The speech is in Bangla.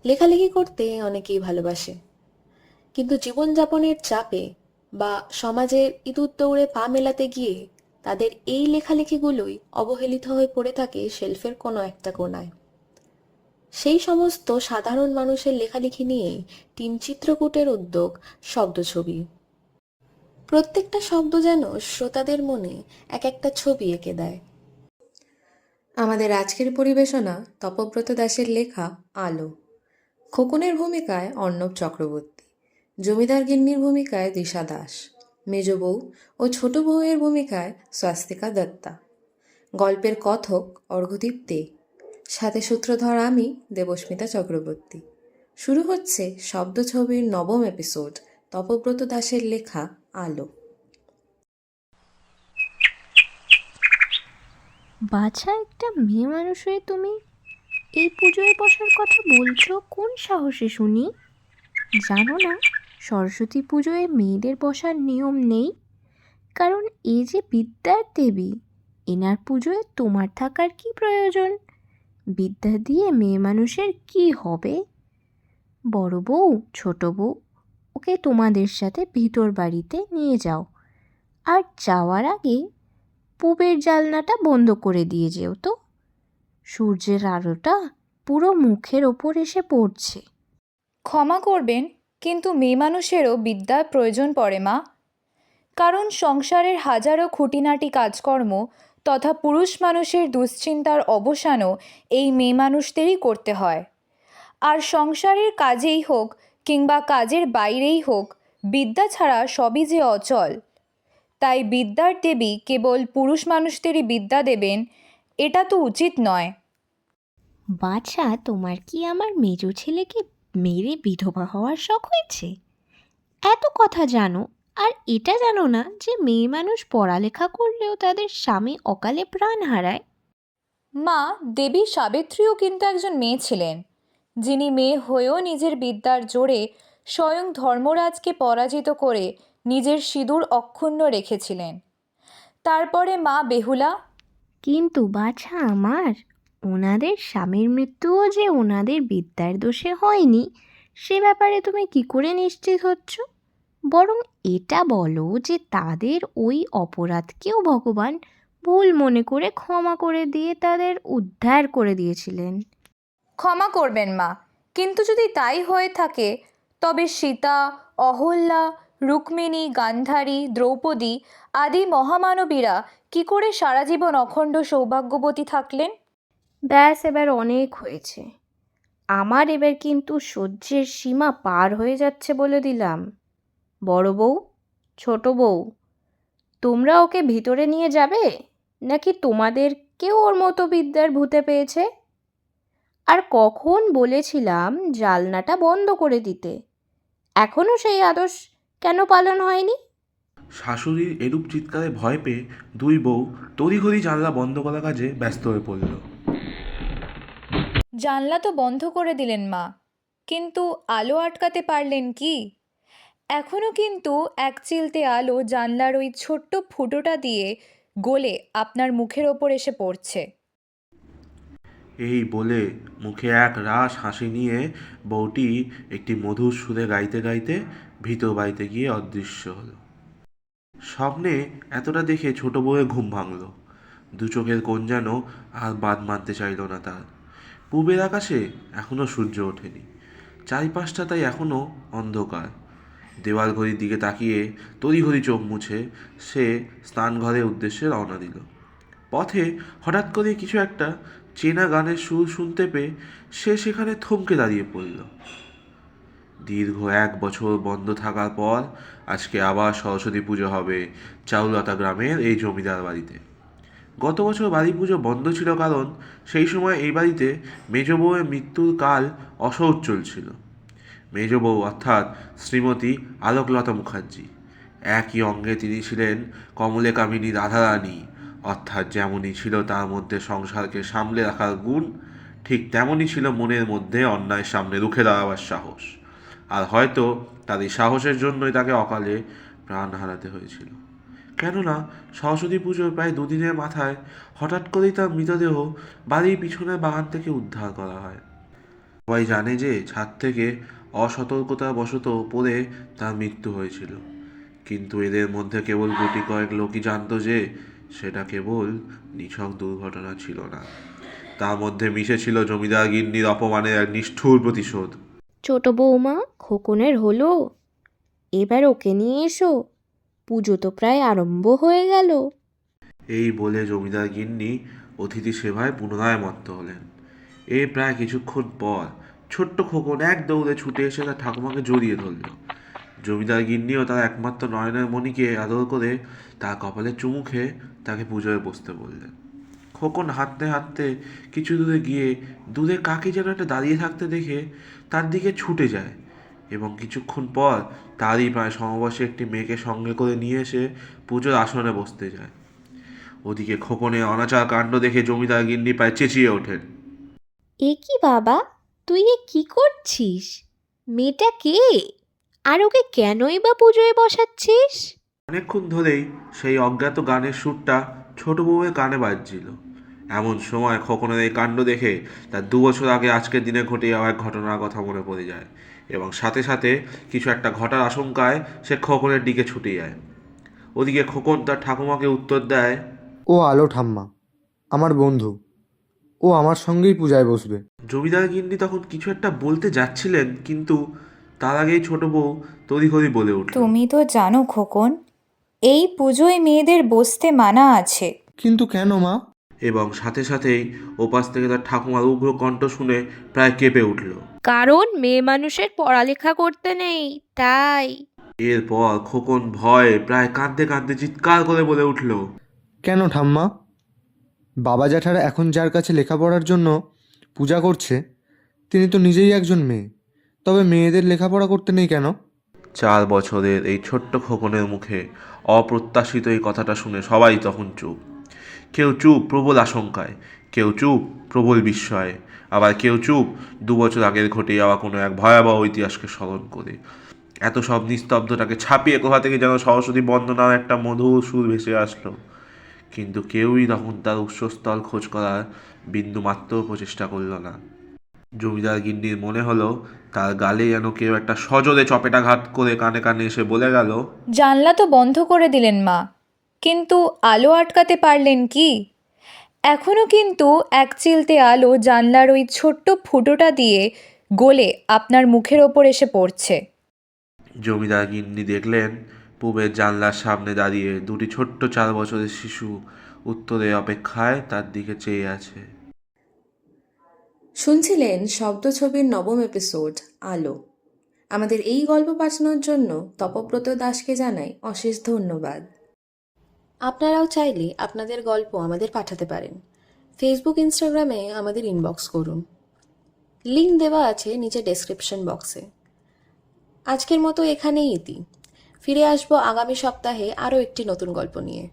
লেখালেখি করতে অনেকেই ভালোবাসে, কিন্তু জীবনযাপনের চাপে বা সমাজের ইঁদুর দৌড়ে পা মেলাতে গিয়ে তাদের এই লেখালেখিগুলোই অবহেলিত হয়ে পড়ে থাকে শেলফের কোনো একটা কোণায়। সেই সমস্ত সাধারণ মানুষের লেখালেখি নিয়েই টিম চিত্রকূটের উদ্যোগ শব্দছবি। প্রত্যেকটা শব্দ যেন শ্রোতাদের মনে এক একটা ছবি এঁকে দেয়। আমাদের আজকের পরিবেশনা তপব্রত দাশের লেখা আলো। খোকনের ভূমিকায় অর্ণব চক্রবর্তী, জমিদার গিন্নির ভূমিকায় দিশা দাস, মেজ বউ ও ছোট বউয়ের ভূমিকায় স্বাস্তিকা দত্তা। গল্পের কথক অর্ঘদীপ দে, সাথে সূত্রধর আমি দেবস্মিতা চক্রবর্তী। শুরু হচ্ছে শব্দছবির নবম এপিসোড, তপব্রত দাশের লেখা আলো। বাছা, একটা মেয়ে মানুষ হয়ে তুমি এই পুজোয় বসার কথা বলছো কোন সাহসে শুনি? জানো না সরস্বতী পুজোয় মেয়েদের বসার নিয়ম নেই? কারণ এই যে বিদ্যার দেবী, এনার পুজোয় তোমার থাকার কি প্রয়োজন? বিদ্যা দিয়ে মেয়ে মানুষের কি হবে? বড় বউ, ছোট বউ, ওকে তোমাদের সাথে ভিতর বাড়িতে নিয়ে যাও, আর যাওয়ার আগে পূবের জানলাটা বন্ধ করে দিয়ে যেও তো। সূর্যের আলোটা পুরো মুখের ওপর এসে পড়ছে। ক্ষমা করবেন, কিন্তু মেয়ে মানুষেরও বিদ্যার প্রয়োজন পড়ে মা। কারণ সংসারের হাজারো খুঁটিনাটি কাজকর্ম তথা পুরুষ মানুষের দুশ্চিন্তার অবসানও এই মেয়ে মানুষদেরই করতে হয়। আর সংসারের কাজেই হোক কিংবা কাজের বাইরেই হোক, বিদ্যা ছাড়া সবই যে অচল। তাই বিদ্যার দেবী কেবল পুরুষ মানুষদেরই বিদ্যা দেবেন, এটা তো উচিত নয়। বাছা, তোমার কি আমার মেজ ছেলেকে মেরে বিধবা হওয়ার শখ হয়েছে? এত কথা জানো, আর এটা জানো না যে মেয়ে মানুষ পড়ালেখা করলেও তাদের স্বামী অকালে প্রাণ হারায়? মা, দেবী সাবিত্রীও কিন্তু একজন মেয়ে ছিলেন, যিনি মেয়ে হয়েও নিজের বিদ্যার জোরে স্বয়ং ধর্মরাজকে পরাজিত করে নিজের সিঁদুর অক্ষুণ্ণ রেখেছিলেন। তারপরে মা বেহুলা। কিন্তু বাছা আমার, ওনাদের স্বামীর মৃত্যুও যে ওনাদের বিদ্যার দোষে হয়নি, সে ব্যাপারে তুমি কি করে নিশ্চিত হচ্ছ? বরং এটা বলো যে তাদের ওই অপরাধকেও ভগবান ভুল মনে করে ক্ষমা করে দিয়ে তাদের উদ্ধার করে দিয়েছিলেন। ক্ষমা করবেন মা, কিন্তু যদি তাই হয়ে থাকে, তবে সীতা, অহল্যা, রুক্মিণী, গান্ধারী, দ্রৌপদী আদি মহামানবীরা কি করে সারা জীবন অখণ্ড সৌভাগ্যবতী থাকলেন? ব্যাস, এবার অনেক হয়েছে। আমার এবার কিন্তু সহ্যের সীমা পার হয়ে যাচ্ছে বলে দিলাম। বড় বউ, ছোট বউ, তোমরা ওকে ভিতরে নিয়ে যাবে, নাকি তোমাদেরকেও ওর মতো বিদ্যার ভূতে পেয়েছে? আর কখন বলেছিলাম জানলাটা বন্ধ করে দিতে? এখনও সেই আদেশ কেন পালন হয়নি? শাশুড়ির এরূপ চিৎকারে ভয় পেয়ে দুই বউ তড়িঘড়ি জানলা বন্ধ করার কাজে ব্যস্ত হয়ে পড়ল। জানলা তো বন্ধ করে দিলেন মা, কিন্তু আলো আটকাতে পারলেন কি? এখনও কিন্তু এক চিলতে আলো জানলার ওই ছোট্ট ফুটোটা দিয়ে গলে আপনার মুখের ওপর এসে পড়ছে। এই বলে মুখে এক রাস হাসি নিয়ে বউটি একটি মধুর সুরে গাইতে গাইতে ভিতর বাড়িতে গিয়ে অদৃশ্য হলো। স্বপ্নে এতটা দেখে ছোট বউয়ের ঘুম ভাঙল। দু চোখের কোণ যেন আর বাদ মানতে চাইল না তার। পূবের আকাশে এখনো সূর্য ওঠেনি, চারিপাশটা তাই এখনো অন্ধকার। দেওয়াল ঘড়ির দিকে তাকিয়ে তড়িঘড়ি চোখ মুছে সে স্নানঘরের উদ্দেশ্যে রওনা দিল। পথে হঠাৎ করে কিছু একটা চেনা গানের সুর শুনতে পেয়ে সে সেখানে থমকে দাঁড়িয়ে পড়ল। দীর্ঘ 1 বছর বন্ধ থাকার পর আজকে আবার সরস্বতী পুজো হবে চারুলতা গ্রামের এই জমিদার বাড়িতে। গত বছর বাড়ি পুজো বন্ধ ছিল, কারণ সেই সময় এই বাড়িতে মেজ বউয়ের মৃত্যুর কাল অসহ্য চলছিল। মেজ বউ অর্থাৎ শ্রীমতী আলোকলতা মুখার্জি। একই অঙ্গে তিনি ছিলেন কমলে কামিনী রাধারানী, অর্থাৎ যেমনই ছিল তার মধ্যে সংসারকে সামলে রাখার গুণ, ঠিক তেমনই ছিল মনের মধ্যে অন্যায়ের সামনে রুখে দাঁড়াবার সাহস। আর হয়তো তার এই সাহসের জন্যই তাকে অকালে প্রাণ হারাতে হয়েছিল। কেননা সরস্বতী পুজোর প্রায় 2 দিনের মাথায় হঠাৎ করেই তার মৃতদেহ বাড়ির পিছনের বাগান থেকে উদ্ধার করা হয়। সবাই জানে যে ছাদ থেকে অসতর্কতাবশত পড়ে তার মৃত্যু হয়েছিল, কিন্তু এদের মধ্যে কেবল গুটি কয়েক লোকই জানতো যে সেটা কেবল নিছক দুর্ঘটনা ছিল না, তার মধ্যে মিশে ছিল জমিদার গিন্নির অপমানের এক নিষ্ঠুর প্রতিশোধ। ছোট বৌমা, খোকনের হলো, এবার ওকে নিয়ে এসো, পুজো তো প্রায় আরম্ভ হয়ে গেল। এই বলে জমিদার গিন্নি অতিথি সেবায় পুনরায় মত্ত হলেন। এই প্রায় কিছুক্ষণ পর ছোট্ট খোকন এক দৌড়ে ছুটে এসে তার ঠাকুমাকে জড়িয়ে ধরল। জমিদার গিন্নিও তার একমাত্র নয়নের মণিকে আদর করে তার কপালে চুমু খেয়ে তাকে পুজোয় বসতে বললেন। খোকন হাঁটতে হাঁটতে কিছু দূরে গিয়ে দূরে কাকে যেন একটা দাঁড়িয়ে থাকতে দেখে তার দিকে ছুটে যায় এবং কিছুক্ষণ পর তারই প্রায় সমবয়সী একটি মেয়েকে সঙ্গে করে নিয়ে এসে পুজোর আসনে বসতে যায়। ওদিকে খোকনের অনাচার কাণ্ড দেখে জমিদার গিন্নি প্রায় চেঁচিয়ে ওঠেন। এ কি বাবা, তুই এ কি করছিস? মেয়েটা কে? আর ওকে কেনই বা পুজোয় বসাচ্ছিস? অনেকক্ষণ ধরেই সেই অজ্ঞাত গানের সুরটা ছোট বউয়ের কানে বাজছিল। এমন সময় খোকনের এই কাণ্ড দেখে তার 2 বছর আগে আজকের দিনে ঘটে যাওয়া এক ঘটনার কথা মনে পড়ে যায় এবং সাথে সাথে কিছু একটা ঘটার আশঙ্কায় সে খোকনের দিকে ছুটে যায়। ওদিকে খোকন তার ঠাকুমাকে উত্তর দেয়, ও আলো ঠাম্মা, আমার বন্ধু, ও আমার সঙ্গেই পূজায় বসবে। জমিদার গিন্নি তখন কিছু একটা বলতে যাচ্ছিলেন, কিন্তু তার আগেই ছোট বউ তড়িঘড়ি বলে উঠল, তুমি তো জানো খোকন, এই পুজোয় মেয়েদের বসতে মানা আছে। কিন্তু কেন মা? এবং সাথে সাথেই ওপাশ থেকে তার ঠাকুমার উগ্র কণ্ঠ শুনে প্রায় কেঁপে উঠল। কারণ মেয়ে মানুষের পড়ালেখা করতে নেই, তাই। এরপর খোকন ভয়ে প্রায় কাঁদতে কাঁদতে চিৎকার করে বলে উঠল, কেন ঠাম্মা? বাবা জ্যাঠারা এখন যার কাছে লেখাপড়ার জন্য পূজা করছে, তিনি তো নিজেই একজন মেয়ে, তবে মেয়েদের লেখাপড়া করতে নেই কেন? 4 বছরের এই ছোট্ট খোকনের মুখে অপ্রত্যাশিত এই কথাটা শুনে সবাই তখন চুপ। কেউ চুপ প্রবল আশঙ্কায়, কেউ চুপ প্রবল বিস্ময়ে, আবার কেউ চুপ 2 বছর আগের ঘটে যাওয়া কোনো এক ভয়াবহ ইতিহাসকে স্মরণ করে। এত সব নিস্তব্ধটাকে ছাপিয়ে কোথা থেকে যেন সরস্বতী বন্দনার একটা মধুর সুর ভেসে আসলো, কিন্তু কেউই তখন তার উৎসস্থল খোঁজ করার বিন্দুমাত্র প্রচেষ্টা করল না। জমিদার গিন্নির মনে হলো তার গালে যেন কেউ একটা সজোরে চপেটাঘাত করে কানে কানে এসে বলে গেল, জানলা তো বন্ধ করে দিলেন মা, কিন্তু আলো আটকাতে পারলেন কি? এখনও কিন্তু এক চিলতে আলো জানলার ওই ছোট্ট ফুটোটা দিয়ে গলে আপনার মুখের ওপর এসে পড়ছে। জমিদার গিন্নি দেখলেন পূবের জানলার সামনে দাঁড়িয়ে দুটি ছোট্ট 4 বছরের শিশু উত্তরের অপেক্ষায় তার দিকে চেয়ে আছে। শুনছিলেন শব্দ ছবির নবম এপিসোড আলো। আমাদের এই গল্প পাঠানোর জন্য তপব্রত দাসকে জানাই অশেষ ধন্যবাদ। আপনারাও চাইলে আপনাদের গল্প আমাদের পাঠাতে পারেন। ফেসবুক, ইনস্টাগ্রামে আমাদের ইনবক্স করুন। লিংক দেওয়া আছে নিচে ডেসক্রিপশন বক্সে। আজকের মতো এখানেই ইতি। ফিরে আসবো আগামী সপ্তাহে আরও একটি নতুন গল্প নিয়ে।